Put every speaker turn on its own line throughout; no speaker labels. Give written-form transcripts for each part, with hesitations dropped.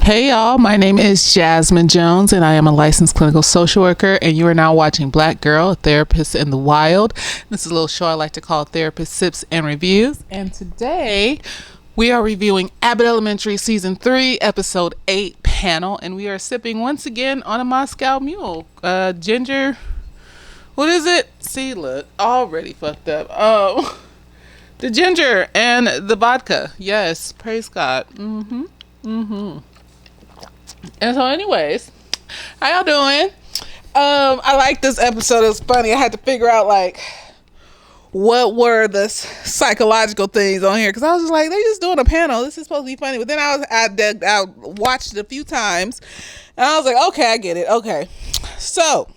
Hey y'all, my name is Jasmine Jones and I am a licensed clinical social worker, and you are now watching Black Girl, a Therapist in the Wild. This is a little show I like to call Therapist Sips and Reviews, and today we are reviewing Abbott Elementary Season 3, Episode 8 panel, and we are sipping once again on a Moscow Mule. Ginger, what is it? See, look, already fucked up. The ginger and the vodka. Yes, praise God. And so anyways, how y'all doing? I like this episode. It was funny. I had to figure out like what were the psychological things on here, because I was just like, they just doing a panel, this is supposed to be funny. But then I watched it a few times and I was like, okay, I get it. Okay, so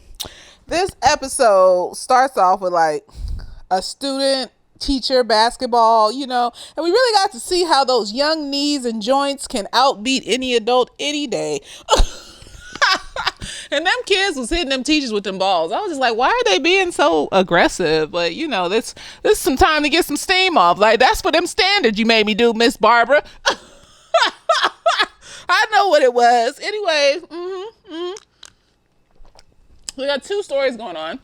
this episode starts off with like a student teacher basketball, and we really got to see how those young knees and joints can outbeat any adult any day. And them kids was hitting them teachers with them balls. I was just like, why are they being so aggressive? But this is some time to get some steam off. Like, that's for them standards you made me do, Miss Barbara. I know what it was. Anyway, we got two stories going on.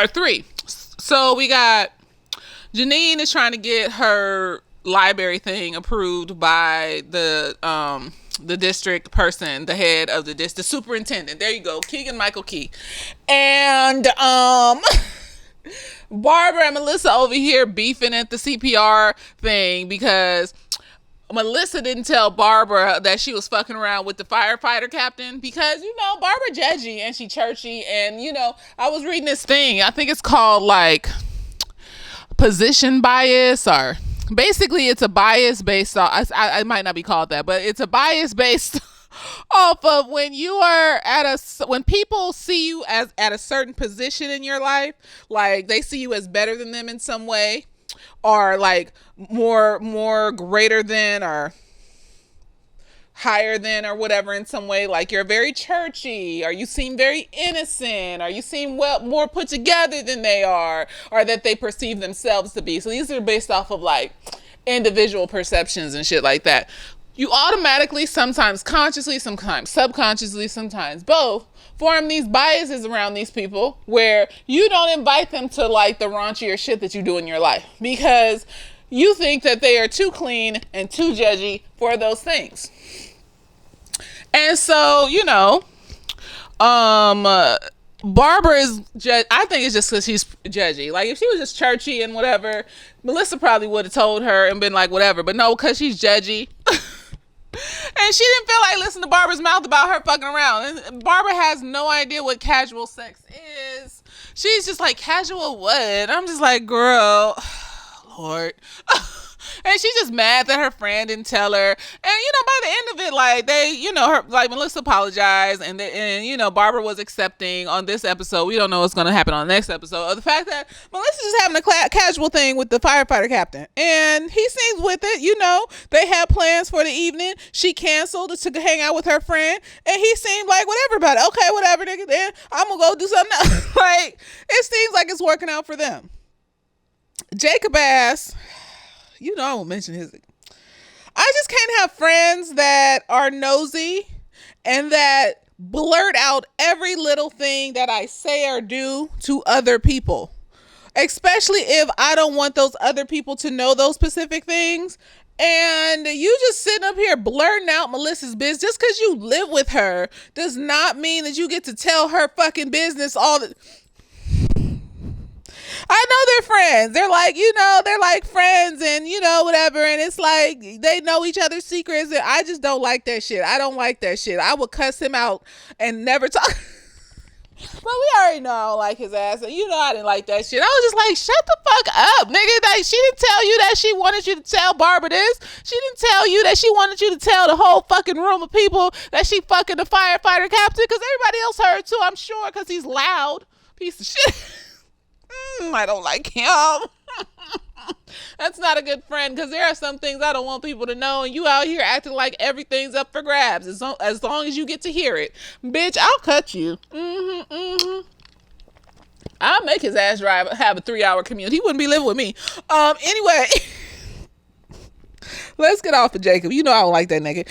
Three. So we got Janine is trying to get her library thing approved by the district person, the head of the superintendent. There you go, Keegan Michael Key. And Barbara and Melissa over here beefing at the CPR thing because Melissa didn't tell Barbara that she was fucking around with the firefighter captain, because Barbara judgy and she churchy, and I was reading this thing, I think it's called like position bias, or basically it's a bias based off, I might not be called that, but it's a bias based off of when you are when people see you as at a certain position in your life, like they see you as better than them in some way, or like more greater than or higher than or whatever in some way, like you're very churchy, or you seem very innocent, or you seem more put together than they are, or that they perceive themselves to be. So these are based off of like individual perceptions and shit like that. You automatically, sometimes consciously, sometimes subconsciously, sometimes both, form these biases around these people where you don't invite them to like the raunchier shit that you do in your life, because you think that they are too clean and too judgy for those things. And so, Barbara is I think it's just because she's judgy. Like, if she was just churchy and whatever, Melissa probably would have told her and been like, whatever. But no, because she's judgy. And she didn't feel like listening to Barbara's mouth about her fucking around. And Barbara has no idea what casual sex is. She's just like, casual what? I'm just like, girl, Lord. And she's just mad that her friend didn't tell her. And, by the end of it, like, they, Melissa apologized. And Barbara was accepting on this episode. We don't know what's going to happen on the next episode. Of the fact that Melissa's just having a casual thing with the firefighter captain. And he seems with it, They had plans for the evening. She canceled to hang out with her friend. And he seemed like, whatever about it. Okay, whatever, nigga. Then I'm going to go do something else. Like, it seems like it's working out for them. Jacob ass. I won't mention his. I just can't have friends that are nosy and that blurt out every little thing that I say or do to other people, especially if I don't want those other people to know those specific things. And you just sitting up here blurting out Melissa's business. Just because you live with her does not mean that you get to tell her fucking business all the. I know they're friends. They're like, they're like friends and, whatever. And it's like they know each other's secrets. And I just don't like that shit. I don't like that shit. I would cuss him out and never talk. But we already know I don't like his ass. And I didn't like that shit. I was just like, shut the fuck up, nigga. Like, she didn't tell you that she wanted you to tell Barbara this. She didn't tell you that she wanted you to tell the whole fucking room of people that she fucking the firefighter captain. Because everybody else heard too, I'm sure, because he's loud. Piece of shit. I don't like him. That's not a good friend, because there are some things I don't want people to know, and you out here acting like everything's up for grabs as long as you get to hear it. Bitch, I'll cut you. I'll make his ass have a 3-hour commute. He wouldn't be living with me. Anyway, Let's get off of Jacob. You know I don't like that nigga.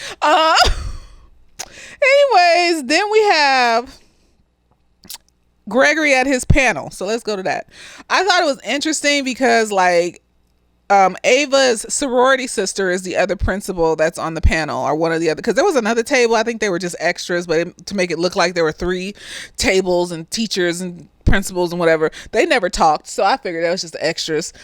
Anyways, then we have Gregory at his panel. So let's go to that. I thought it was interesting because like Ava's sorority sister is the other principal that's on the panel, or one of the other, because there was another table. I think they were just extras, but to make it look like there were 3 tables and teachers and principals and whatever, they never talked. So I figured that was just the extras.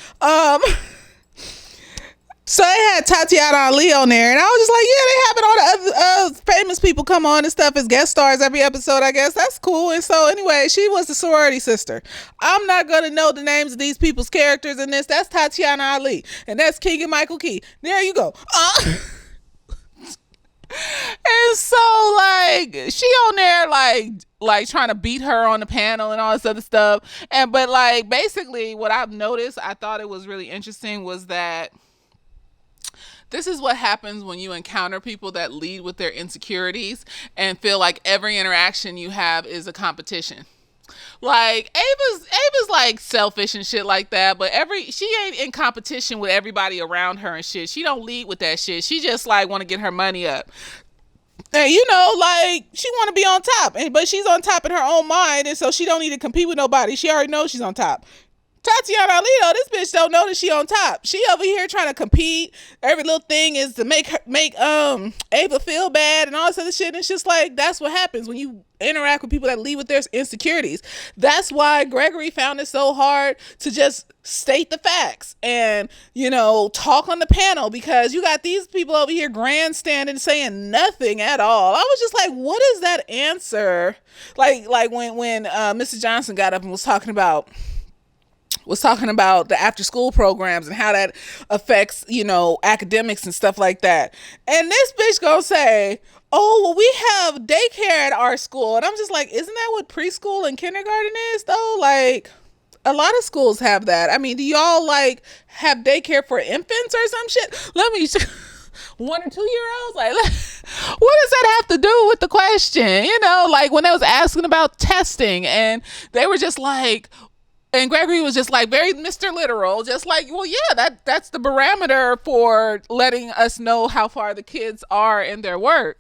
So they had Tatiana Ali on there, and I was just like, yeah, they having all the other famous people come on and stuff as guest stars every episode, I guess. That's cool. And so anyway, she was the sorority sister. I'm not going to know the names of these people's characters in this. That's Tatiana Ali, and that's Keegan Michael Key. There you go. And so like she on there like trying to beat her on the panel and all this other stuff. And but like basically what I've noticed, I thought it was really interesting, was that this is what happens when you encounter people that lead with their insecurities and feel like every interaction you have is a competition. Like Ava's like selfish and shit like that, but she ain't in competition with everybody around her and shit. She don't lead with that shit. She just like want to get her money up. And you know, like she want to be on top, but she's on top in her own mind, and so she don't need to compete with nobody. She already knows she's on top. Tatiana Alito, this bitch don't know that she on top. She over here trying to compete. Every little thing is to make Ava feel bad and all this other shit. And it's just like, that's what happens when you interact with people that lead with their insecurities. That's why Gregory found it so hard to just state the facts and, you know, talk on the panel, because you got these people over here grandstanding saying nothing at all. I was just like, what is that answer? Like when Mr. Johnson got up and was talking about the after school programs and how that affects, you know, academics and stuff like that. And this bitch gonna say, oh, well, we have daycare at our school. And I'm just like, isn't that what preschool and kindergarten is though? Like, a lot of schools have that. I mean, do y'all like have daycare for infants or some shit? Let me 1 or 2 year olds, like, what does that have to do with the question? You know, like when they was asking about testing and they were just like, and Gregory was just like very Mr. Literal, just like, well, yeah, that's the barometer for letting us know how far the kids are in their work.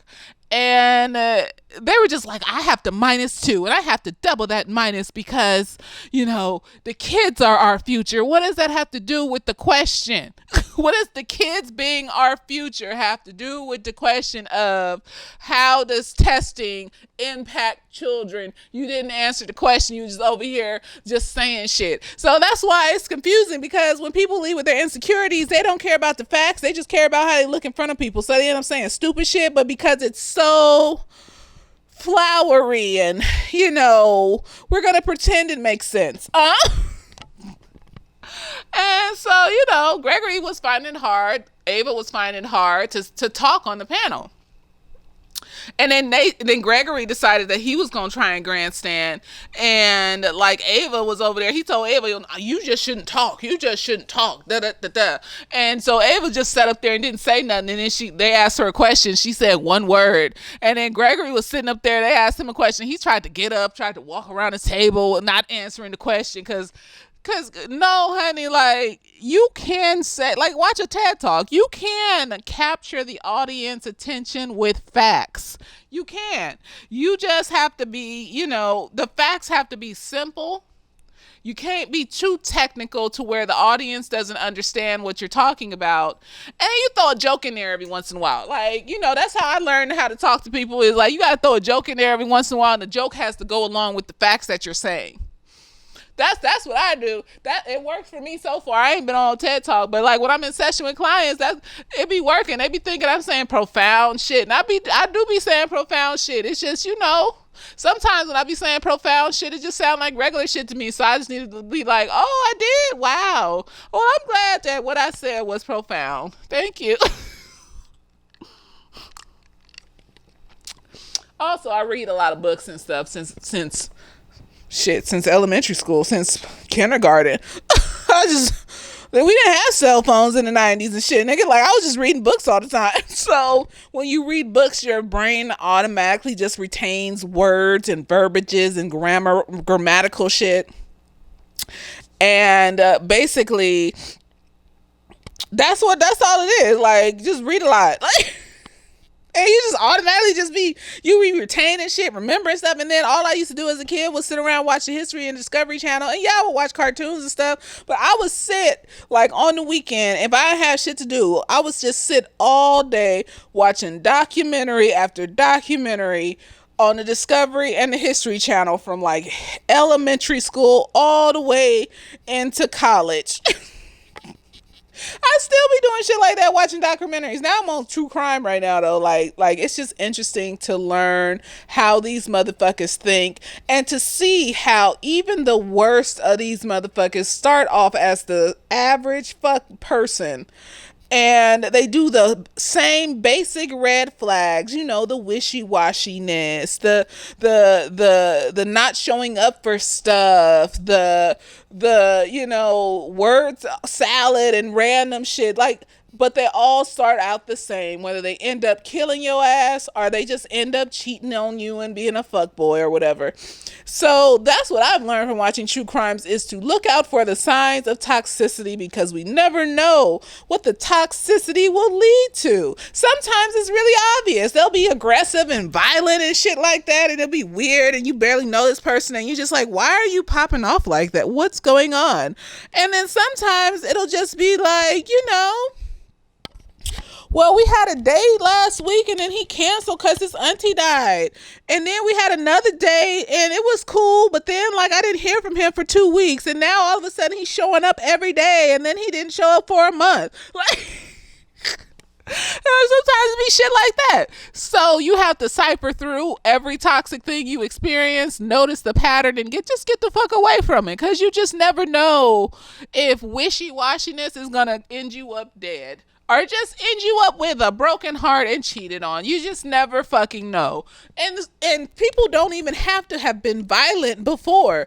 And they were just like, I have to -2 and I have to double that minus because, you know, the kids are our future. What does that have to do with the question? What does the kids being our future have to do with the question of how does testing impact children? You didn't answer the question. You just over here just saying shit. So that's why it's confusing, because when people lead with their insecurities, they don't care about the facts. They just care about how they look in front of people. So they end up saying stupid shit, but because it's so flowery and, you know, we're going to pretend it makes sense. And so, you know, Gregory was finding it hard. Ava was finding it hard to talk on the panel. And then Gregory decided that he was going to try and grandstand. And like Ava was over there. He told Ava, you just shouldn't talk. You just shouldn't talk. Da, da, da, da. And so Ava just sat up there and didn't say nothing. And then they asked her a question. She said one word. And then Gregory was sitting up there. They asked him a question. He tried to get up, tried to walk around the table, not answering the question because no, honey, like you can say, like watch a TED Talk. You can capture the audience attention with facts. You can. You just have to be, you know, the facts have to be simple. You can't be too technical to where the audience doesn't understand what you're talking about. And you throw a joke in there every once in a while. Like, you know, that's how I learned how to talk to people, is like you got to throw a joke in there every once in a while, and the joke has to go along with the facts that you're saying. That's what I do. That it works for me so far. I ain't been on TED Talk, but like when I'm in session with clients, it be working. They be thinking I'm saying profound shit, and I do be saying profound shit. It's just, you know, sometimes when I be saying profound shit, it just sound like regular shit to me. So I just need to be like, oh, I did. Wow. Well, I'm glad that what I said was profound. Thank you. Also, I read a lot of books and stuff since elementary school, since kindergarten. We didn't have cell phones in the 90s and shit, nigga. Like, I was just reading books all the time. So when you read books, your brain automatically just retains words and verbiages and grammatical shit. And basically, That's all it is. Like, just read a lot. Like, and you just automatically just be, you be retaining shit, remembering stuff. And then all I used to do as a kid was sit around watching History and Discovery Channel. And yeah, I would watch cartoons and stuff, but I would sit like on the weekend, if I had shit to do, I would just sit all day watching documentary after documentary on the Discovery and the History Channel from like elementary school all the way into college. I still be doing shit like that, watching documentaries. Now I'm on true crime right now though. Like it's just interesting to learn how these motherfuckers think and to see how even the worst of these motherfuckers start off as the average fuck person, and they do the same basic red flags, the wishy-washiness, the not showing up for stuff, the word salad and random shit, like, but they all start out the same, whether they end up killing your ass or they just end up cheating on you and being a fuckboy or whatever. So that's what I've learned from watching true crimes, is to look out for the signs of toxicity, because we never know what the toxicity will lead to. Sometimes it's really obvious. They'll be aggressive and violent and shit like that, and it'll be weird and you barely know this person and you're just like, why are you popping off like that? What's going on? And then sometimes it'll just be like, well, we had a date last week and then he canceled because his auntie died. And then we had another date and it was cool, but then like I didn't hear from him for 2 weeks, and now all of a sudden he's showing up every day, and then he didn't show up for a month. Like, sometimes it be shit like that. So you have to cipher through every toxic thing you experience, notice the pattern, and get the fuck away from it, because you just never know if wishy-washiness is gonna end you up dead or just end you up with a broken heart and cheated on. You just never fucking know. And people don't even have to have been violent before.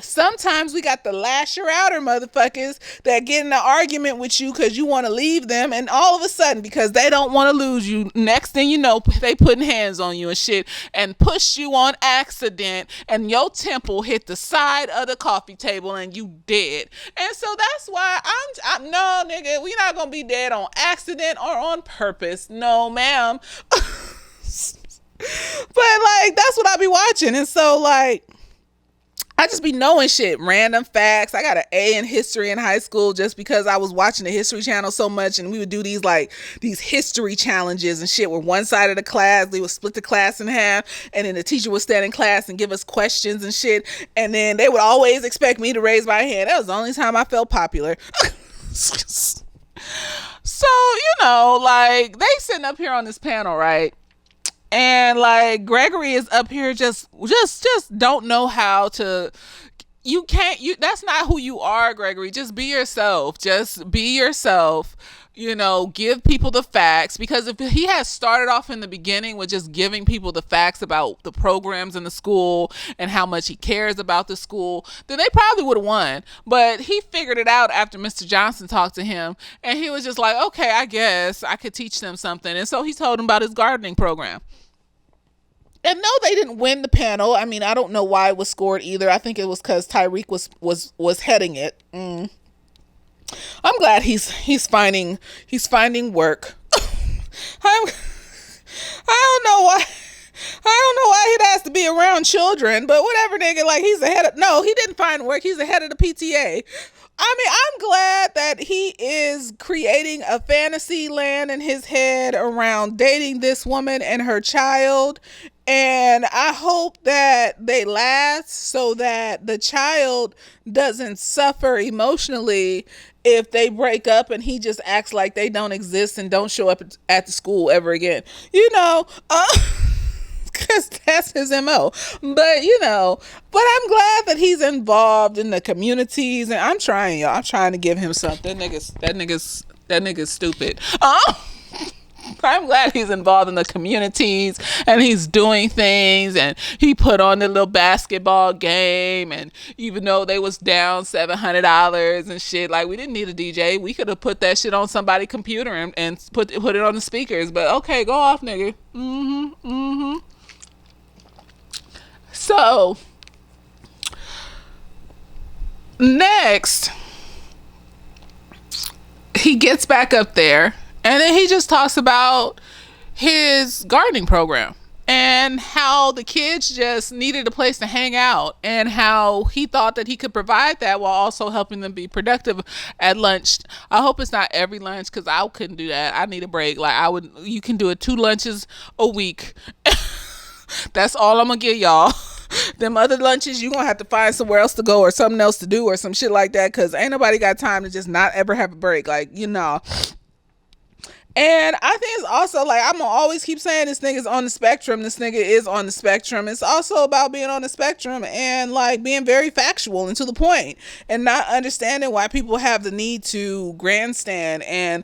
Sometimes we got the lasher outer motherfuckers that get in an argument with you because you want to leave them, and all of a sudden, because they don't want to lose you, next thing you know, they putting hands on you and shit and push you on accident, and your temple hit the side of the coffee table and you dead. And so that's why I'm no, nigga, we not gonna be dead on accident or on purpose. No, ma'am. But like, that's what I be watching. And so like, I just be knowing shit, random facts. I got an A in history in high school just because I was watching the History Channel so much, and we would do these history challenges and shit where one side of the class, they would split the class in half, and then the teacher would stand in class and give us questions and shit, and then they would always expect me to raise my hand. That was the only time I felt popular. So, like, they sitting up here on this panel, right? And like Gregory is up here just don't know how to, that's not who you are, Gregory. Just be yourself. Give people the facts, because if he had started off in the beginning with just giving people the facts about the programs in the school and how much he cares about the school, then they probably would have won. But he figured it out after Mr. Johnson talked to him, and he was just like, okay, I guess I could teach them something. And so he told them about his gardening program. And no, they didn't win the panel. I mean, I don't know why it was scored either. I think it was because Tyreek was heading it. I'm glad he's finding work. I don't know why. I don't know why he has to be around children, but whatever, nigga. Like, no, he didn't find work. He's the head of the PTA. I mean, I'm glad that he is creating a fantasy land in his head around dating this woman and her child. And I hope that they last so that the child doesn't suffer emotionally if they break up and he just acts like they don't exist and don't show up at the school ever again. Because that's his MO. But I'm glad that he's involved in the communities, and I'm trying, y'all. I'm trying to give him something. That nigga's stupid. I'm glad he's involved in the communities and he's doing things, and he put on the little basketball game, and even though they was down $700 and shit, like, we didn't need a DJ. We could have put that shit on somebody's computer and put it on the speakers. But okay, go off, nigga. So next, he gets back up there, and then he just talks about his gardening program and how the kids just needed a place to hang out, and how he thought that he could provide that while also helping them be productive at lunch. I hope it's not every lunch, because I couldn't do that. I need a break. Like, you can do it 2 lunches a week. That's all I'm gonna give y'all. Them other lunches, you gonna have to find somewhere else to go or something else to do or some shit like that, because ain't nobody got time to just not ever have a break. Like, And I think it's also like, I'm gonna always keep saying this nigga's on the spectrum. This nigga is on the spectrum. It's also about being on the spectrum and like being very factual and to the point, and not understanding why people have the need to grandstand and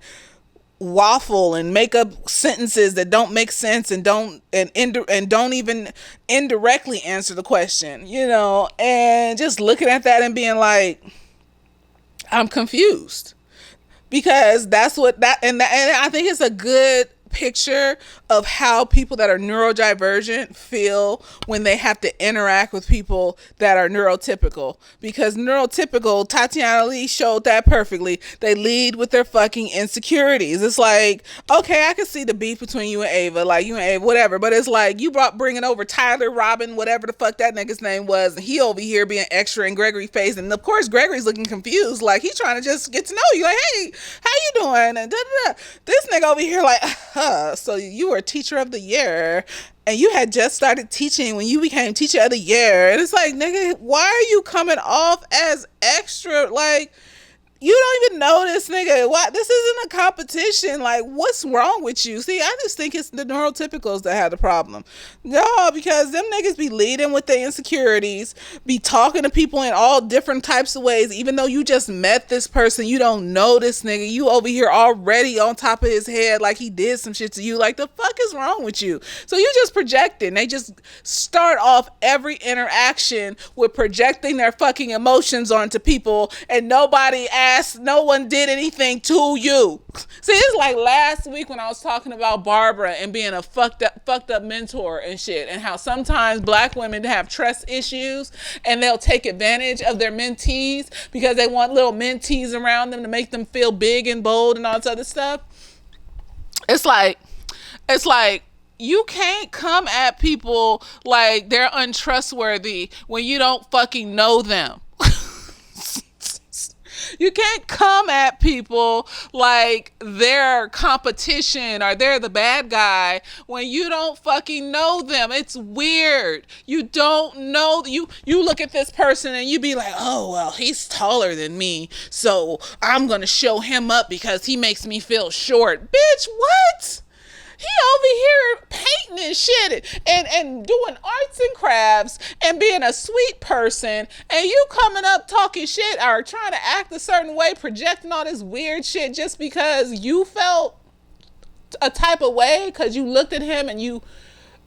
waffle and make up sentences that don't make sense and don't even indirectly answer the question, and just looking at that and being like, I'm confused. Because that's what and I think it's a good picture of how people that are neurodivergent feel when they have to interact with people that are neurotypical. Because neurotypical, Tatiana Lee showed that perfectly. They lead with their fucking insecurities. It's like, okay, I can see the beef between you and Ava, like you and Ava, whatever. But it's like you bringing over Tyler, Robin, whatever the fuck that nigga's name was, and he over here being extra in Gregory's face, and of course Gregory's looking confused, like he's trying to just get to know you, like, hey, how you doing? And this nigga over here like, so you were teacher of the year and you had just started teaching when you became teacher of the year. And it's like, nigga, why are you coming off as extra? Like, you don't even know this nigga. Why? This isn't a competition. Like, what's wrong with you? See, I just think it's the neurotypicals that have the problem. No, because them niggas be leading with their insecurities, be talking to people in all different types of ways. Even though you just met this person, you don't know this nigga. You over here already on top of his head like he did some shit to you. Like, the fuck is wrong with you? So you just projecting. They just start off every interaction with projecting their fucking emotions onto people, and nobody no one did anything to you. See, it's like last week when I was talking about Barbara and being a fucked up mentor and shit, and how sometimes black women have trust issues and they'll take advantage of their mentees because they want little mentees around them to make them feel big and bold and all this other stuff. It's like you can't come at people like they're untrustworthy when you don't fucking know them. You can't come at people like they're competition or they're the bad guy when you don't fucking know them. It's weird. You don't know. You look at this person and you be like, oh, well, he's taller than me, so I'm going to show him up because he makes me feel short. Bitch, what? He over here painting and shit and doing arts and crafts and being a sweet person, and you coming up talking shit or trying to act a certain way, projecting all this weird shit just because you felt a type of way because you looked at him and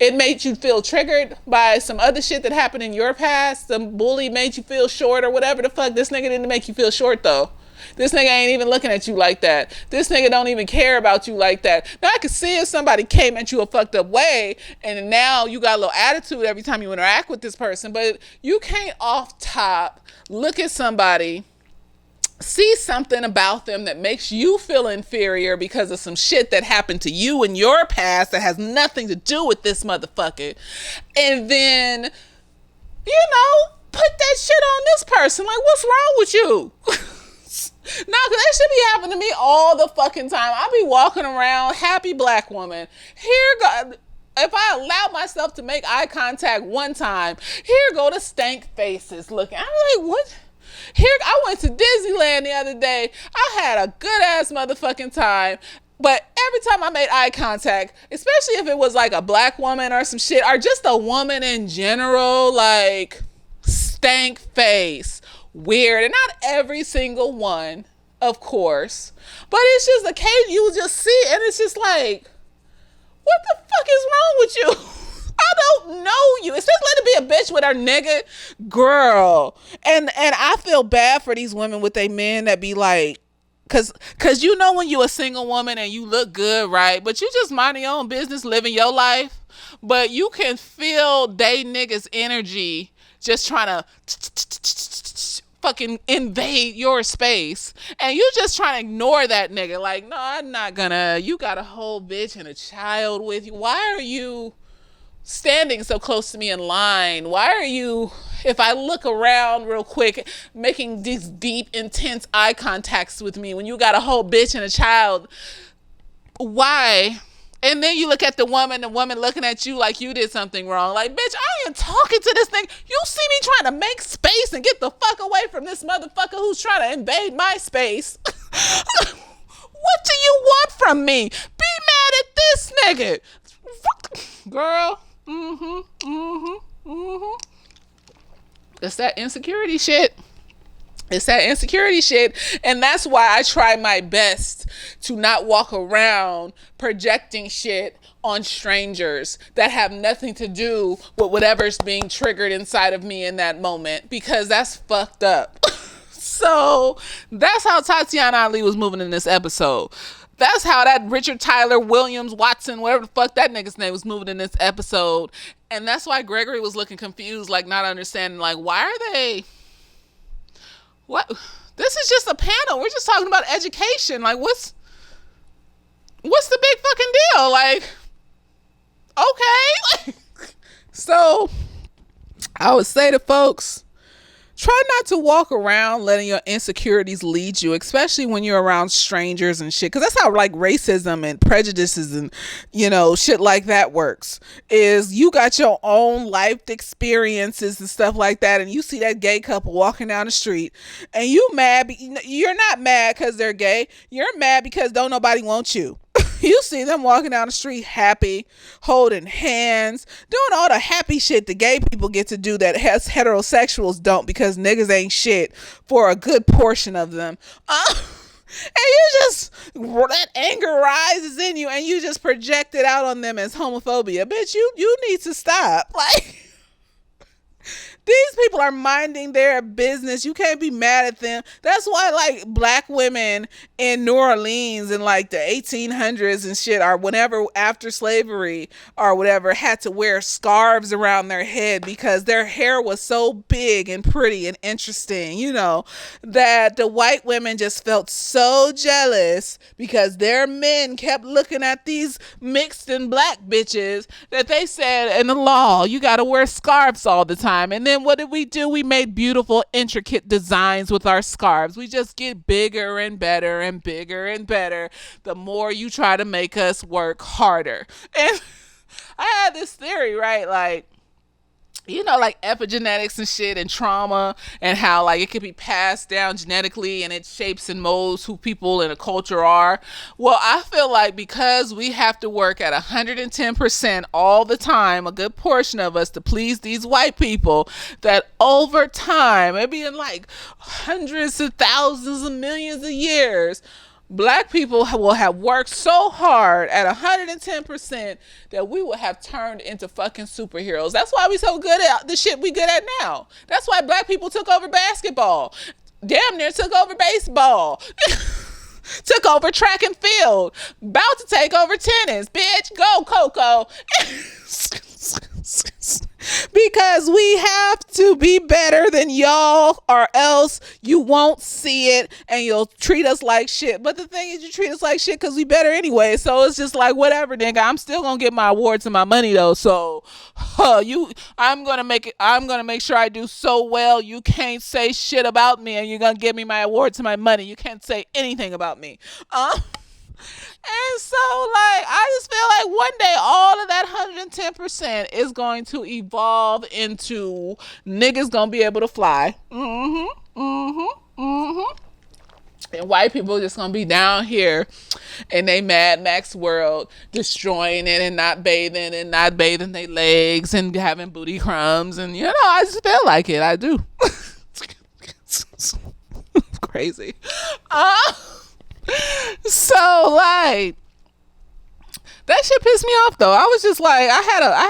it made you feel triggered by some other shit that happened in your past. Some bully made you feel short or whatever the fuck. This nigga didn't make you feel short though. This nigga ain't even looking at you like that. This nigga don't even care about you like that. Now, I can see if somebody came at you a fucked up way and now you got a little attitude every time you interact with this person, but you can't off top look at somebody, see something about them that makes you feel inferior because of some shit that happened to you in your past that has nothing to do with this motherfucker, and then, put that shit on this person. Like, what's wrong with you? No, because that should be happening to me all the fucking time. I be walking around, happy black woman. If I allow myself to make eye contact one time, here go the stank faces looking. I'm like, what? I went to Disneyland the other day. I had a good ass motherfucking time. But every time I made eye contact, especially if it was like a black woman or some shit, or just a woman in general, like, stank face. Weird. And not every single one, of course, but it's just a case you just see and it's just like, what the fuck is wrong with you? I don't know you. It's just let it be a bitch with her nigga girl. And I feel bad for these women with they men that be like, cause when you a single woman and you look good, right? But you just minding your own business, living your life, but you can feel they niggas energy just trying to fucking invade your space, and you just trying to ignore that nigga. Like, no, I'm not gonna. You got a whole bitch and a child with you. Why are you standing so close to me in line? Why are you, if I look around real quick, making these deep, intense eye contacts with me when you got a whole bitch and a child? Why? And then you look at the woman looking at you like you did something wrong. Like, bitch, I am talking to this thing. You see me trying to make space and get the fuck away from this motherfucker who's trying to invade my space. What do you want from me? Be mad at this nigga. Girl. It's that insecurity shit. It's that insecurity shit. And that's why I try my best to not walk around projecting shit on strangers that have nothing to do with whatever's being triggered inside of me in that moment, because that's fucked up. So that's how Tatiana Ali was moving in this episode. That's how that Richard Tyler Williams Watson, whatever the fuck that nigga's name, was moving in this episode. And that's why Gregory was looking confused, like not understanding, like, why are they... What? This is just a panel. We're just talking about education. Like, what's the big fucking deal? Like, okay. So I would say to folks, try not to walk around letting your insecurities lead you, especially when you're around strangers and shit. Because that's how, like, racism and prejudices and, you know, shit like that works. Is you got your own life experiences and stuff like that, and you see that gay couple walking down the street, and you mad. You're not mad because they're gay. You're mad because don't nobody want you. You see them walking down the street happy, holding hands, doing all the happy shit the gay people get to do that heterosexuals don't, because niggas ain't shit for a good portion of them. And you just, that anger rises in you and you just project it out on them as homophobia. Bitch, you need to stop. Like, these people are minding their business. You can't be mad at them. That's why, like, black women in New Orleans in, like, the 1800s and shit, or whenever after slavery or whatever, had to wear scarves around their head because their hair was so big and pretty and interesting, you know, that the white women just felt so jealous because their men kept looking at these mixed and black bitches that they said in the law, you got to wear scarves all the time. And then what did we do? We made beautiful, intricate designs with our scarves. We just get bigger and better and bigger and better the more you try to make us work harder. And I had this theory, right? Like, you know, like epigenetics and shit and trauma, and how, like, it could be passed down genetically and it shapes and molds who people in a culture are. Well, I feel like because we have to work at 110% all the time, a good portion of us, to please these white people, that over time, maybe in like hundreds of thousands of millions of years, black people will have worked so hard at 110% that we will have turned into fucking superheroes. That's why we so good at the shit we good at now. That's why black people took over basketball. Damn near took over baseball. Took over track and field. About to take over tennis. Bitch, go Coco. Because we have to be better than y'all, or else you won't see it and you'll treat us like shit. But the thing is, you treat us like shit because we better anyway. So it's just like, whatever, nigga. I'm still gonna get my awards and my money though. So I'm gonna make sure I do so well you can't say shit about me, and you're gonna give me my awards and my money. You can't say anything about me. And so, like, I just feel like one day all of that 110% is going to evolve into niggas gonna be able to fly. And white people just gonna be down here in they Mad Max world, destroying it and not bathing their legs and having booty crumbs. And, you know, I just feel like it. I do. Crazy. So, like, that shit pissed me off though. I was just like, I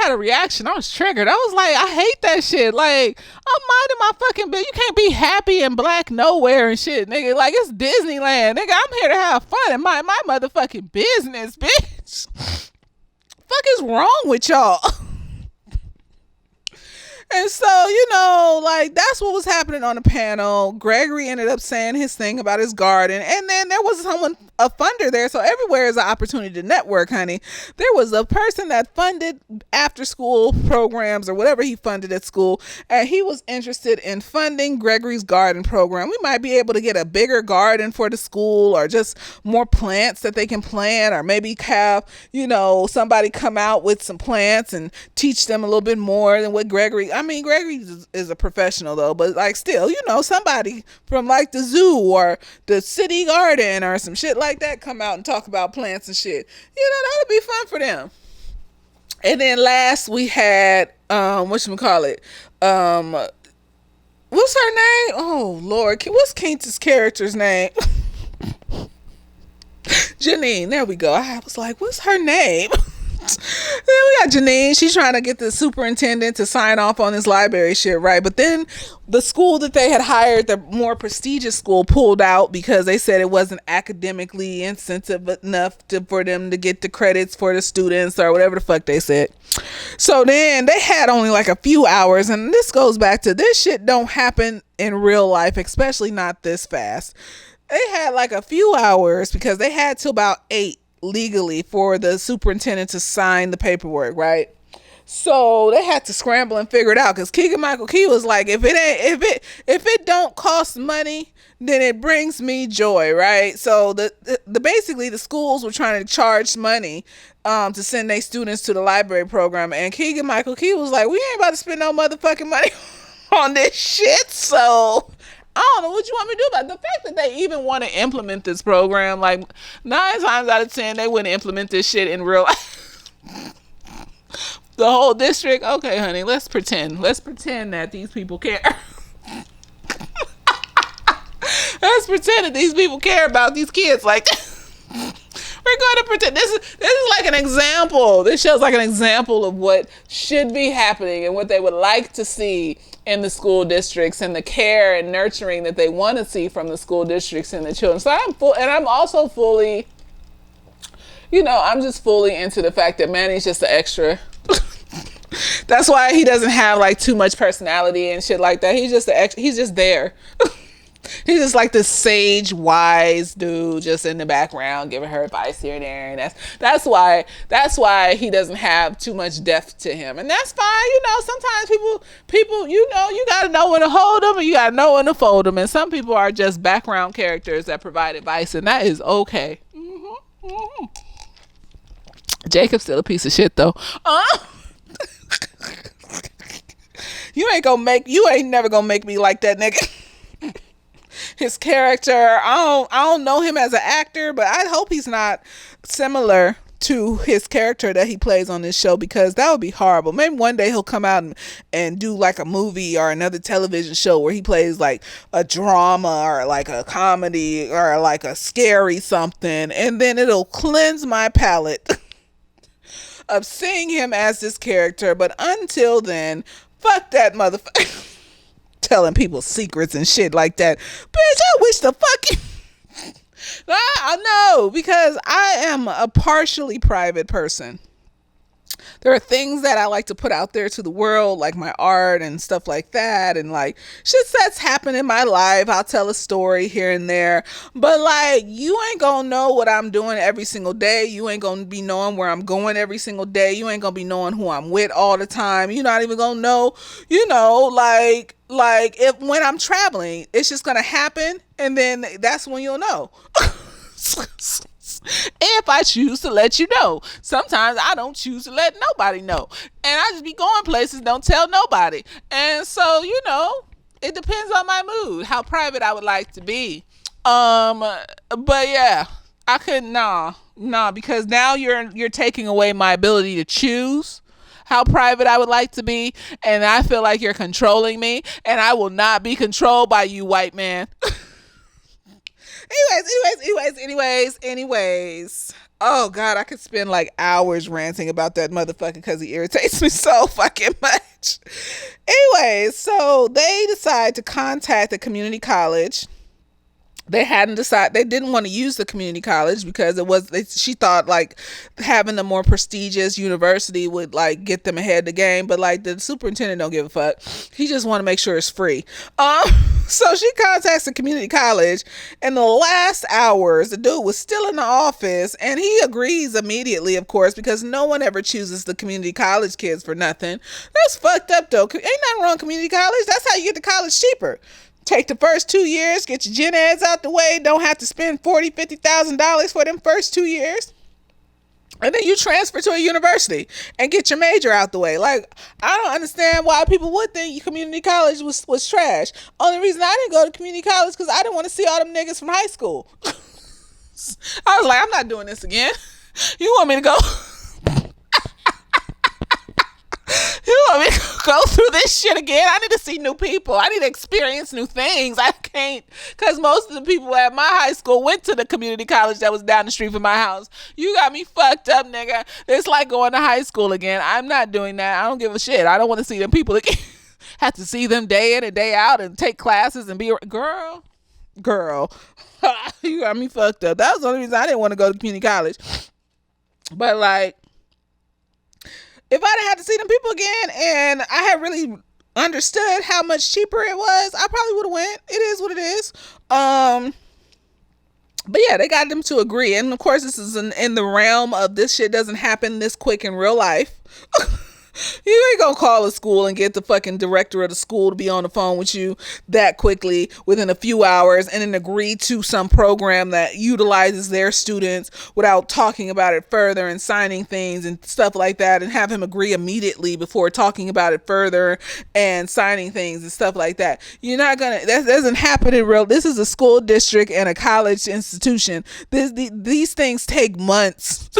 had a reaction. I was triggered. I was like, I hate that shit. Like, I'm minding my fucking business. You can't be happy and black nowhere and shit, nigga. Like, it's Disneyland, nigga. I'm here to have fun and my motherfucking business, bitch. Fuck is wrong with y'all? And And so, like that's what was happening on the panel. Gregory ended up saying his thing about his garden. And then there was a funder there. So everywhere is an opportunity to network, honey. There was a person that funded after school programs or whatever he funded at school. And he was interested in funding Gregory's garden program. We might be able to get a bigger garden for the school, or just more plants that they can plant, or maybe have, somebody come out with some plants and teach them a little bit more than what Gregory is a professional though, but like still, somebody from like the zoo or the city garden or some shit like that come out and talk about plants and shit. That'll be fun for them. And then last we had whatchamacallit, what's her name? Oh Lord, what's King's character's name? Janine, there we go. I was like, what's her name? Then we got Janine. She's trying to get the superintendent to sign off on this library shit, right? But then the school that they had hired, the more prestigious school, pulled out because they said it wasn't academically incentive enough for them to get the credits for the students or whatever the fuck they said. So then they had only like a few hours, and this goes back to this shit don't happen in real life, especially not this fast. They had like a few hours because they had till about 8 legally for the superintendent to sign the paperwork, right? So they had to scramble and figure it out because Keegan-Michael Key was like, if it don't cost money, then it brings me joy, right? So the basically the schools were trying to charge money to send their students to the library program, and Keegan-Michael Key was like, we ain't about to spend no motherfucking money on this shit. So I don't know what you want me to do about it. The fact that they even want to implement this program, like 9 times out of 10, they wouldn't implement this shit in real life. The whole district, okay, honey, let's pretend that these people care. Let's pretend that these people care about these kids. Like, we're going to pretend. This is like an example. This shows like an example of what should be happening and what they would like to see in the school districts, and the care and nurturing that they want to see from the school districts and the children. So I'm also fully, I'm just fully into the fact that Manny's just an extra. That's why he doesn't have like too much personality and shit like that. He's just he's just there. He's just like this sage, wise dude just in the background giving her advice here and there, and that's why he doesn't have too much depth to him, and that's fine. Sometimes people, you gotta know when to hold them and you gotta know when to fold them, and some people are just background characters that provide advice, and that is okay. Jacob's still a piece of shit though. You ain't never gonna make me like that nigga. His character, I don't know him as an actor, but I hope he's not similar to his character that he plays on this show, because that would be horrible. Maybe one day he'll come out and do like a movie or another television show where he plays like a drama or like a comedy or like a scary something, and then it'll cleanse my palate of seeing him as this character. But until then, fuck that motherfucker. Telling people secrets and shit like that. Bitch, I wish the fucking I know, because I am a partially private person. There are things that I like to put out there to the world, like my art and stuff like that, and like shit that's happened in my life. I'll tell a story here and there, but like you ain't gonna know what I'm doing every single day. You ain't gonna be knowing where I'm going every single day. You ain't gonna be knowing who I'm with all the time. You're not even gonna know, like if when I'm traveling, it's just gonna happen, and then that's when you'll know. If I choose to let you know. Sometimes I don't choose to let nobody know, and I just be going places, don't tell nobody. And so it depends on my mood, how private I would like to be. But yeah, I couldn't. Nah, because now you're taking away my ability to choose how private I would like to be, and I feel like you're controlling me, and I will not be controlled by you, white man. Anyways. Oh God, I could spend like hours ranting about that motherfucker because he irritates me so fucking much. Anyways, so they decide to contact the community college They hadn't decided, they didn't want to use the community college because she thought like having the more prestigious university would like get them ahead of the game, but like the superintendent don't give a fuck. He just want to make sure it's free. um so she contacts the community college. In the last hours, the dude was still in the office, and he agrees immediately, of course, because no one ever chooses the community college kids for nothing. That's fucked up though. Ain't nothing wrong with community college. That's how you get to college cheaper. Take the first 2 years, get your gen eds out the way, don't have to spend $40,000-$50,000 for them first 2 years. And then you transfer to a university and get your major out the way. Like, I don't understand why people would think community college was trash. Only reason I didn't go to community college because I didn't want to see all them niggas from high school. I was like, I'm not doing this again. You want me to go? You want me to go through this shit again? I need to see new people. I need to experience new things. I can't, because most of the people at my high school went to the community college that was down the street from my house. You got me fucked up, nigga. It's like going to high school again. I'm not doing that. I don't give a shit. I don't want to see them people again. Have to see them day in and day out and take classes and be girl. You got me fucked up. That was the only reason I didn't want to go to community college. But like, if I'd had to see them people again and I had really understood how much cheaper it was, I probably would have went. It is what it is. But yeah, they got them to agree. And of course, this is in the realm of this shit doesn't happen this quick in real life. You ain't gonna call a school and get the fucking director of the school to be on the phone with you that quickly within a few hours and then agree to some program that utilizes their students without talking about it further and signing things and stuff like that, and have him agree immediately before talking about it further and signing things and stuff like that. You're not gonna, that doesn't happen in real. This is a school district and a college institution. These things take months.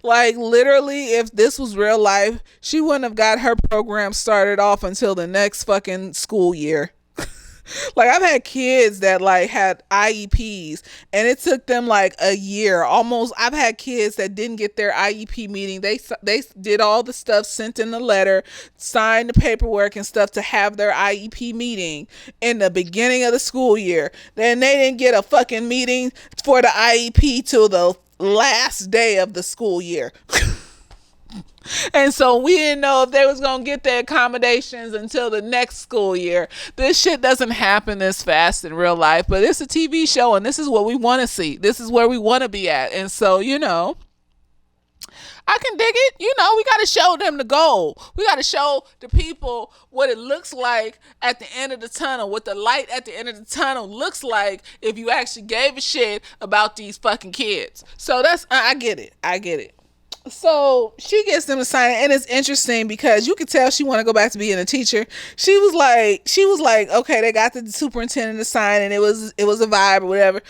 Like, literally, if this was real life, she wouldn't have got her program started off until the next fucking school year. Like, I've had kids that like had IEPs and it took them like a year almost. I've had kids that didn't get their IEP meeting. They did all the stuff, sent in the letter, signed the paperwork and stuff to have their IEP meeting in the beginning of the school year. Then they didn't get a fucking meeting for the IEP till the last day of the school year. And so we didn't know if they was gonna get their accommodations until the next school year. This shit doesn't happen this fast in real life, but it's a TV show and this is what we want to see. This is where we want to be at. And so, you know, I can dig it. You know, we got to show them the goal. We got to show the people what it looks like at the end of the tunnel, what the light at the end of the tunnel looks like if you actually gave a shit about these fucking kids. So that's, I get it. So she gets them to sign it, and it's interesting because you could tell she want to go back to being a teacher. She was like, okay, they got the superintendent to sign, and it was a vibe or whatever.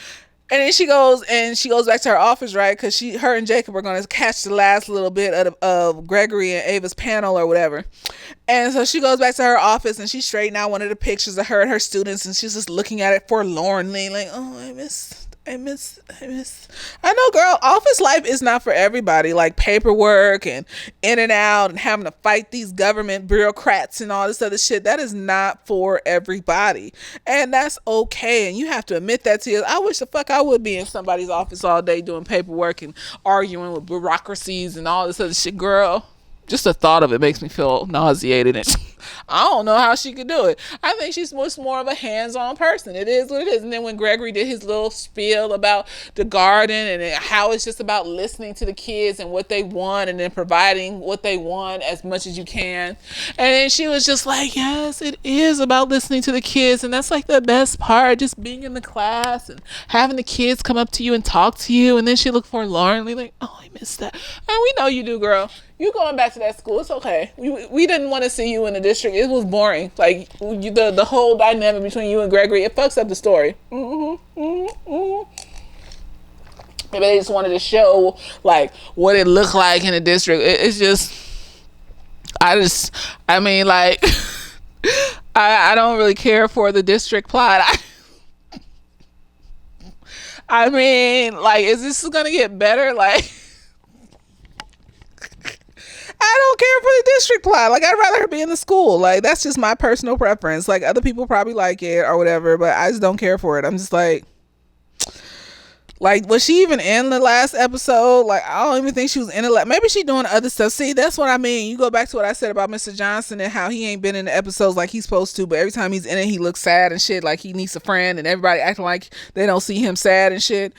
And then she goes back to her office, right? Because her and Jacob are going to catch the last little bit of Gregory and Ava's panel or whatever. And so she goes back to her office and she's straightening out one of the pictures of her and her students, and she's just looking at it forlornly, like, oh, I miss. I know, girl, office life is not for everybody. Like paperwork and in and out and having to fight these government bureaucrats and all this other shit. That is not for everybody. And that's okay. And you have to admit that to you. I wish the fuck I would be in somebody's office all day doing paperwork and arguing with bureaucracies and all this other shit, girl. Just the thought of it makes me feel nauseated, and I don't know how she could do it. I think she's much more of a hands-on person. It is what it is. And then when Gregory did his little spiel about the garden and how it's just about listening to the kids and what they want and then providing what they want as much as you can. And then she was just like, yes, it is about listening to the kids. And that's like the best part, just being in the class and having the kids come up to you and talk to you. And then she looked forlornly like, oh, I missed that. And we know you do, girl. You going back to that school, it's okay. We didn't want to see you in the district. It was boring. Like, the whole dynamic between you and Gregory, it fucks up the story. Maybe they just wanted to show, like, what it looked like in the district. It's just, I mean, like, I don't really care for the district plot. I mean, like, is this going to get better? Like, I don't care for the district plot. Like, I'd rather her be in the school. Like, that's just my personal preference. Like, other people probably like it or whatever, but I just don't care for it. I'm just like, Like, was she even in the last episode? Like, I don't even think she was in it. Maybe she doing other stuff. See, that's what I mean. You go back to what I said about Mr. Johnson and how he ain't been in the episodes like he's supposed to, but every time he's in it, he looks sad and shit, like he needs a friend, and everybody acting like they don't see him sad and shit.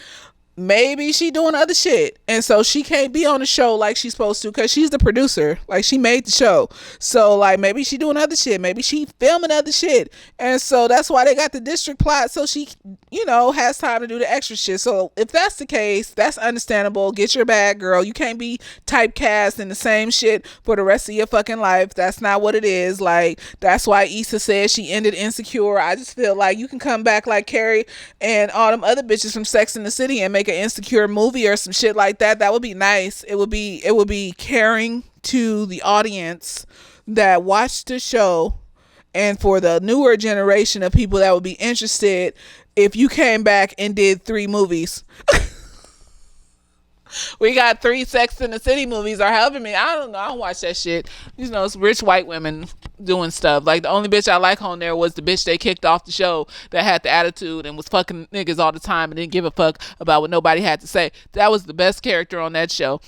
Maybe she doing other shit, and so she can't be on the show like she's supposed to, because she's the producer. Like, she made the show, so like maybe she doing other shit, maybe she filming other shit, and so that's why they got the district plot, so she, you know, has time to do the extra shit. So if that's the case, that's understandable. Get your bag, girl. You can't be typecast in the same shit for the rest of your fucking life. That's not what it is. Like, that's why Issa said she ended Insecure. I just feel like you can come back like Carrie and all them other bitches from Sex and the City and make an Insecure movie or some shit like that. That would be nice. It would be caring to the audience that watched the show, and for the newer generation of people that would be interested if you came back and did 3 movies. We got 3 Sex and the City movies, or however many. I don't know. I don't watch that shit. You know, it's rich white women doing stuff. Like, the only bitch I like on there was the bitch they kicked off the show that had the attitude and was fucking niggas all the time and didn't give a fuck about what nobody had to say. That was the best character on that show.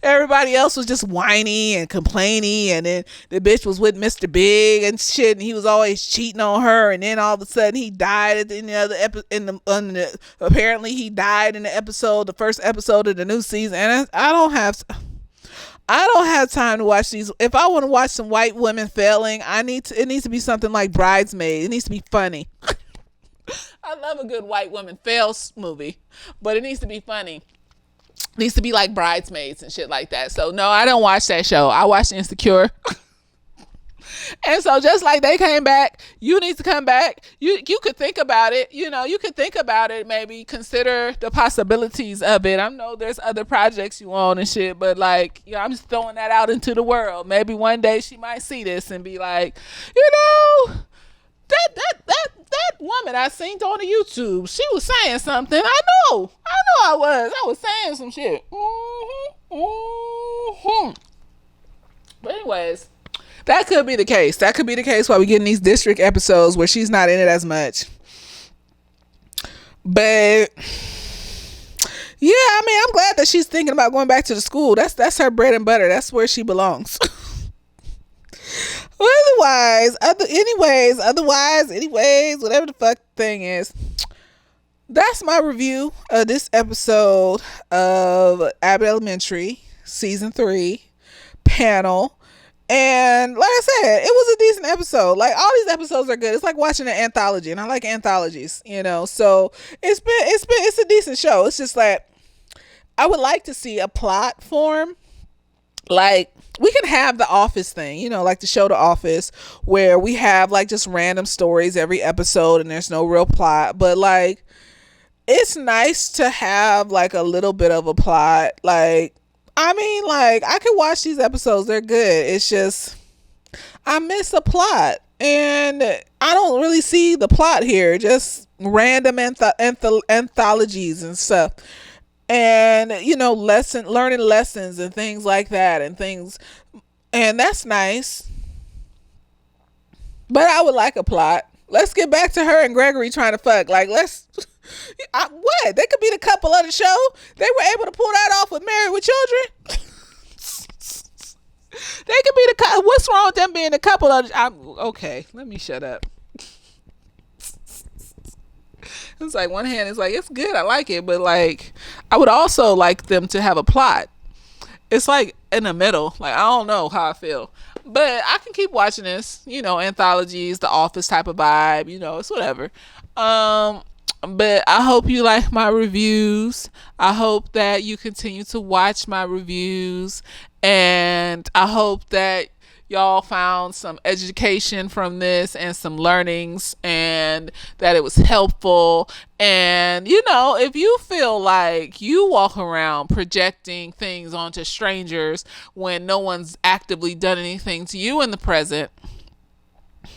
Everybody else was just whiny and complaining, and then the bitch was with Mr. Big and shit, and he was always cheating on her, and then all of a sudden he died at the end of the episode. Apparently he died in the first episode of the new season, and I don't have time to watch these. If I want to watch some white women failing, it needs to be something like Bridesmaid. It needs to be funny. I love a good white woman fails movie, but it needs to be funny. Needs to be like Bridesmaids and shit like that. So no, I don't watch that show. I watch Insecure. And so just like they came back, you need to come back. You could think about it. You know, you could think about it. Maybe consider the possibilities of it. I know there's other projects you own and shit, but like, you know, I'm just throwing that out into the world. Maybe one day she might see this and be like, you know, that woman I seen on the YouTube, she was saying something. I know I was saying some shit. But anyways, that could be the case. That could be the case why we getting these district episodes where she's not in it as much. But yeah, I mean, I'm glad that she's thinking about going back to the school. That's her bread and butter. That's where she belongs. Anyways, whatever the fuck thing is. That's my review of this episode of Abbott Elementary, season 3, panel. And like I said, it was a decent episode. Like, all these episodes are good. It's like watching an anthology, and I like anthologies, you know. So it's a decent show. It's just like, I would like to see a plot form. Like, we can have the Office thing, you know, like the show The Office, where we have like just random stories every episode and there's no real plot. But like, it's nice to have like a little bit of a plot. Like, I mean, like, I can watch these episodes. They're good. It's just, I miss a plot. And I don't really see the plot here. Just random anthologies and stuff. And, you know, learning lessons and things like that and that's nice. But I would like a plot. Let's get back to her and Gregory trying to fuck. Like, what? They could be the couple of the show. They were able to pull that off with Married with Children. They could be the couple. What's wrong with them being the couple of okay, let me shut up. It's like, one hand is like, it's good, I like it, but like, I would also like them to have a plot. It's like in the middle. Like, I don't know how I feel, but I can keep watching this, you know, anthologies, The Office type of vibe, you know, it's whatever. But I hope you like my reviews. I hope that you continue to watch my reviews, and I hope that y'all found some education from this and some learnings, and that it was helpful. And, you know, if you feel like you walk around projecting things onto strangers when no one's actively done anything to you in the present, yeah,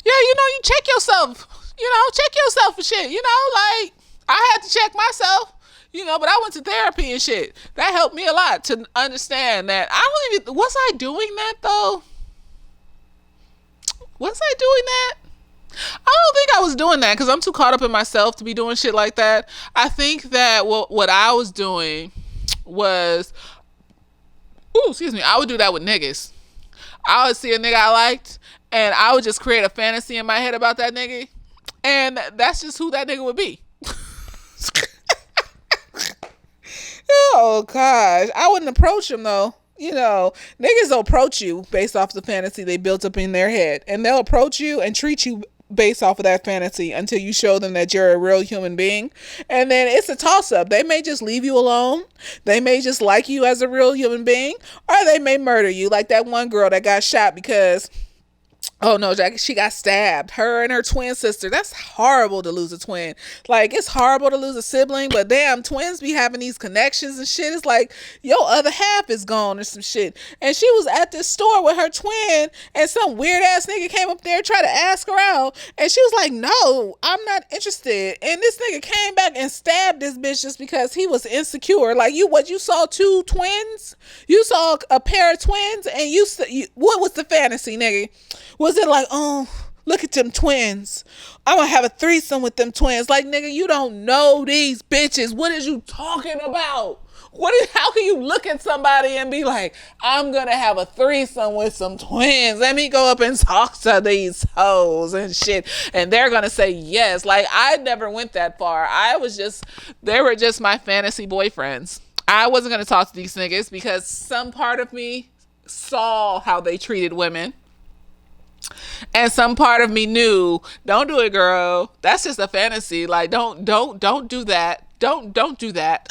you know, you check yourself. You know, check yourself for shit. You know, like, I had to check myself. You know, but I went to therapy and shit. That helped me a lot to understand that was I doing that though? Was I doing that? I don't think I was doing that because I'm too caught up in myself to be doing shit like that. I think that what I was doing was, ooh, excuse me, I would do that with niggas. I would see a nigga I liked, and I would just create a fantasy in my head about that nigga, and that's just who that nigga would be. Oh gosh, I wouldn't approach him though. You know, niggas will approach you based off the fantasy they built up in their head, and they'll approach you and treat you based off of that fantasy until you show them that you're a real human being. And then it's a toss up. They may just leave you alone. They may just like you as a real human being, or they may murder you, like that one girl that got shot because, oh no, Jackie, she got stabbed. Her and her twin sister. That's horrible to lose a twin. Like, it's horrible to lose a sibling, but damn, twins be having these connections and shit. It's like your other half is gone or some shit. And she was at this store with her twin, and some weird ass nigga came up there and tried to ask her out. And she was like, no, I'm not interested. And this nigga came back and stabbed this bitch just because he was insecure. Like, you saw two twins? You saw a pair of twins, and what was the fantasy, nigga? Was it like, oh, look at them twins, I'm gonna have a threesome with them twins? Like, nigga, you don't know these bitches. What is you talking about? How can you look at somebody and be like, I'm gonna have a threesome with some twins? Let me go up and talk to these hoes and shit, and they're gonna say yes. Like, I never went that far. They were just my fantasy boyfriends. I wasn't gonna talk to these niggas because some part of me saw how they treated women. And some part of me knew, don't do it, girl. That's just a fantasy. Like, don't do that. Don't do that.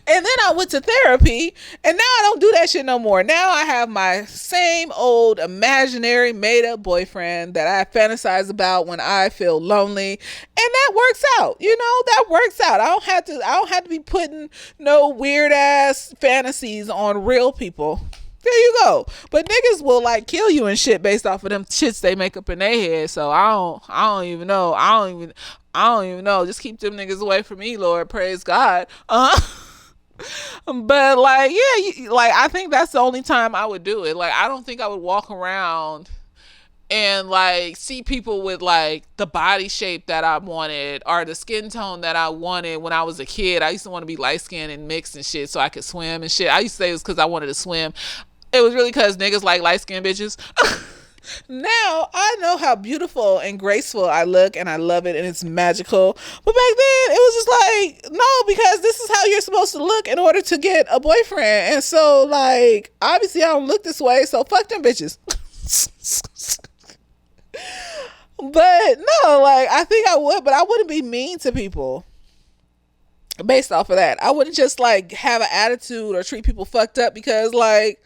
And then I went to therapy, and now I don't do that shit no more. Now I have my same old imaginary made up boyfriend that I fantasize about when I feel lonely, and that works out. You know, that works out. I don't have to be putting no weird ass fantasies on real people. There you go. But niggas will like kill you and shit based off of them shits they make up in their head. So I don't even know. I don't even know. Just keep them niggas away from me, Lord. Praise God. But like, yeah, like, I think that's the only time I would do it. Like, I don't think I would walk around and like see people with like the body shape that I wanted or the skin tone that I wanted when I was a kid. I used to want to be light skinned and mixed and shit so I could swim and shit. I used to say it was because I wanted to swim. It was really because niggas like light skinned bitches. Now I know how beautiful and graceful I look, and I love it, and it's magical. But back then it was just like, no, because this is how you're supposed to look in order to get a boyfriend. And so like, obviously I don't look this way, so fuck them bitches. But no, like, I think I would, but I wouldn't be mean to people based off of that. I wouldn't just like have an attitude or treat people fucked up because like,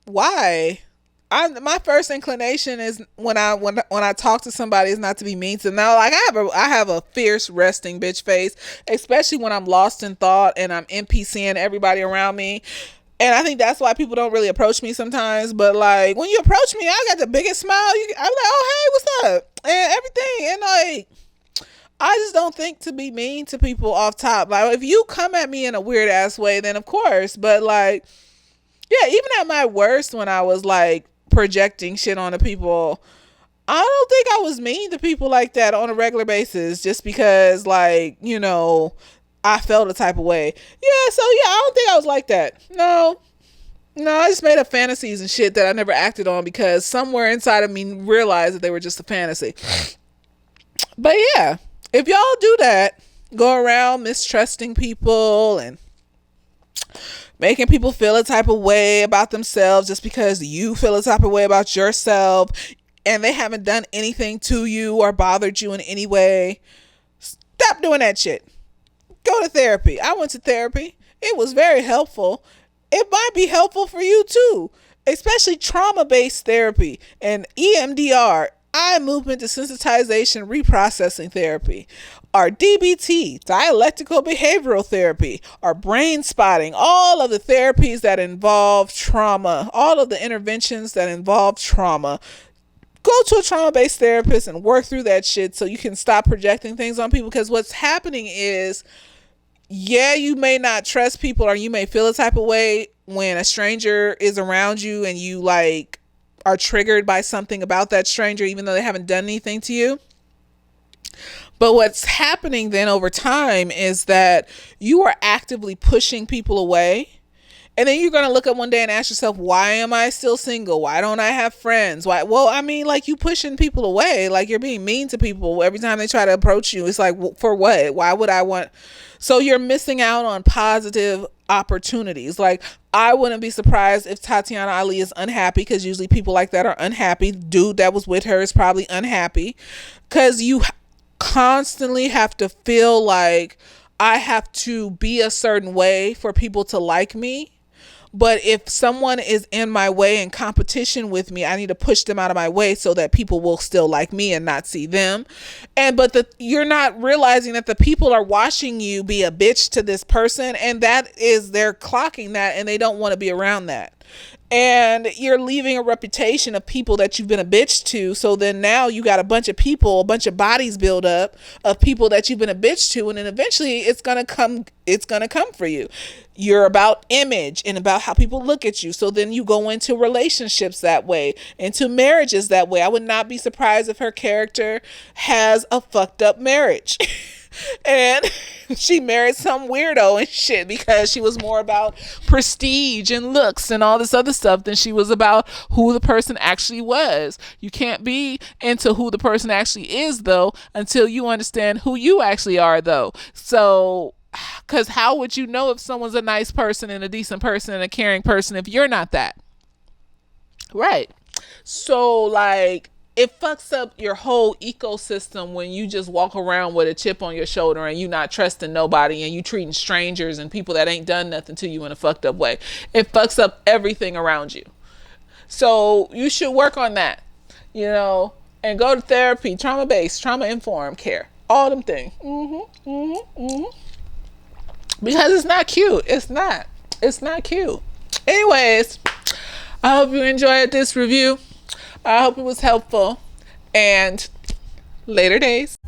why? My first inclination is when I talk to somebody is not to be mean to them. Now, like, I have a fierce resting bitch face, especially when I'm lost in thought and I'm NPCing everybody around me. And I think that's why people don't really approach me sometimes. But like, when you approach me, I got the biggest smile. I'm like, oh, hey, what's up? And everything. And like, I just don't think to be mean to people off top. Like, if you come at me in a weird ass way, then of course. But like, yeah, even at my worst, when I was like projecting shit onto people, I don't think I was mean to people like that on a regular basis just because, like, you know, I felt a type of way. Yeah, so yeah, I don't think I was like that. No, I just made up fantasies and shit that I never acted on because somewhere inside of me realized that they were just a fantasy. But yeah, if y'all do that, go around mistrusting people and making people feel a type of way about themselves just because you feel a type of way about yourself and they haven't done anything to you or bothered you in any way, stop doing that shit. Go to therapy. I went to therapy. It was very helpful. It might be helpful for you too, especially trauma-based therapy and EMDR, eye movement desensitization reprocessing therapy, our DBT, dialectical behavioral therapy, our brain spotting, all of the therapies that involve trauma, all of the interventions that involve trauma. Go to a trauma-based therapist and work through that shit so you can stop projecting things on people, because what's happening is, yeah, you may not trust people or you may feel a type of way when a stranger is around you and you like are triggered by something about that stranger, even though they haven't done anything to you. But what's happening then over time is that you are actively pushing people away. And then you're going to look up one day and ask yourself, why am I still single? Why don't I have friends? Why? Well, I mean, like, you pushing people away. Like, you're being mean to people every time they try to approach you. It's like, for what? Why would I want? So you're missing out on positive opportunities. Like, I wouldn't be surprised if Tatiana Ali is unhappy, because usually people like that are unhappy. Dude that was with her is probably unhappy, because you constantly have to feel like, I have to be a certain way for people to like me. But if someone is in my way in competition with me, I need to push them out of my way so that people will still like me and not see them. You're not realizing that the people are watching you be a bitch to this person, and they're clocking that, and they don't want to be around that. And you're leaving a reputation of people that you've been a bitch to. So then now you got a bunch of people, a bunch of bodies build up of people that you've been a bitch to. And then eventually it's going to come for you. You're about image and about how people look at you. So then you go into relationships that way, into marriages that way. I would not be surprised if her character has a fucked up marriage. And she married some weirdo and shit because she was more about prestige and looks and all this other stuff than she was about who the person actually was. You can't be into who the person actually is, though, until you understand who you actually are, though. So, because how would you know if someone's a nice person and a decent person and a caring person if you're not that? Right. So, like, it fucks up your whole ecosystem when you just walk around with a chip on your shoulder and you not trusting nobody and you treating strangers and people that ain't done nothing to you in a fucked up way. It fucks up everything around you. So you should work on that, and go to therapy, trauma-based, trauma-informed care, all them things. Because it's not cute. It's not cute. Anyways, I hope you enjoyed this review. I hope it was helpful, and later days.